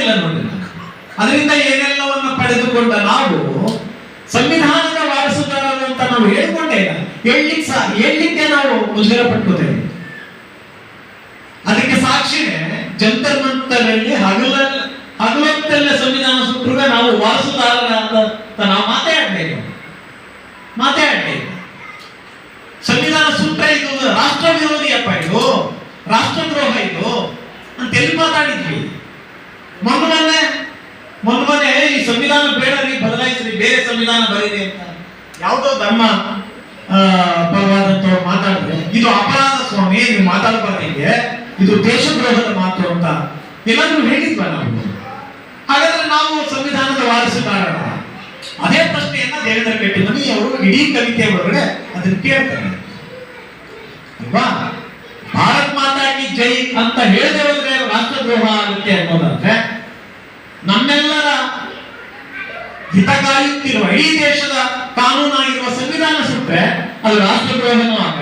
ಇಲ್ಲ ನೋಡಿ. ಅದರಿಂದ ಏನೆಲ್ಲವನ್ನ ಪಡೆದುಕೊಂಡ ನಾವು ಸಂವಿಧಾನದ ವಾರಸುದಾರರು ಅಂತ ನಾವು ಹೇಳ್ಕೊಂಡೇ ಹೇಳಲಿಕ್ಕೆ ನಾವು ಮುಜುಗರ ಪಟ್ಕೋತೇವೆ. ಅದಕ್ಕೆ ಸಾಕ್ಷಿನೇ ಜಂತರ್ ಮಂತರಲ್ಲಿ ಹಗಲೊತ್ತೆಲ್ಲ ಸಂವಿಧಾನ ಸುಟ್ಟರು ನಾವು ವಾರಸುದಾರರ ಅಂತ ನಾವು ಮಾತಾಡ್ತೇವೆ. ಸಂವಿಧಾನ ಸುಟ್ಟ ಇದು ರಾಷ್ಟ್ರ ವಿರೋಧಿಯಪ್ಪ, ಇದು ರಾಷ್ಟ್ರದ್ರೋಹ ಇದು ಅಂತ ಎಲ್ಲಿ ಮಾತಾಡಿದ್ವಿ. ಮೊನ್ನೆ ಈ ಸಂವಿಧಾನ ಬೇಡರಿ, ಬದಲಾಯಿಸ್ರಿ, ಬೇರೆ ಸಂವಿಧಾನ ಬರೀರಿ ಅಂತ ಯಾವುದೋ ಧರ್ಮ ಪರವಾದಂತವ್ರು ಮಾತಾಡಿದ್ರೆ ಇದು ಅಪರಾಧ ಸ್ವಾಮಿ, ನೀವು ಮಾತಾಡಬಾರ್ದಂಗೆ, ಇದು ದೇಶದ್ರೋಹದ ಮಾತು ಅಂತ ಎಲ್ಲಾದ್ರೂ ಹೇಳಿದ್ವ ನಾವು? ಹಾಗಾದ್ರೆ ನಾವು ಸಂವಿಧಾನದ ವಾರಸುದಾರರ? ಅದೇ ಪ್ರಶ್ನೆಯನ್ನ ದೇವೇಂದ್ರ ಕಟ್ಟಿಮನಿ ಅವರು ಇಡೀ ಕವಿತೆ ಒಳಗಡೆ ಅದನ್ನ ಕೇಳ್ತಾರೆ ಅಲ್ವಾ? ಭಾರತ್ ಮಾತಾ ಕಿ ಜೈ ಅಂತ ಹೇಳದೆ ಹೋದ್ರೆ ರಾಷ್ಟ್ರದ್ರೋಹ ಆಗುತ್ತೆ ಅನ್ನೋದಾದ್ರೆ, ನಮ್ಮೆಲ್ಲರ ಹಿತ ಕಾಯುತ್ತಿರುವ ಇಡೀ ದೇಶದ ಕಾನೂನಾಗಿರುವ ಸಂವಿಧಾನ ಸುಟ್ಟರೆ ಅದು ರಾಷ್ಟ್ರದ್ರೋಹನೂ ಆಗುತ್ತೆ.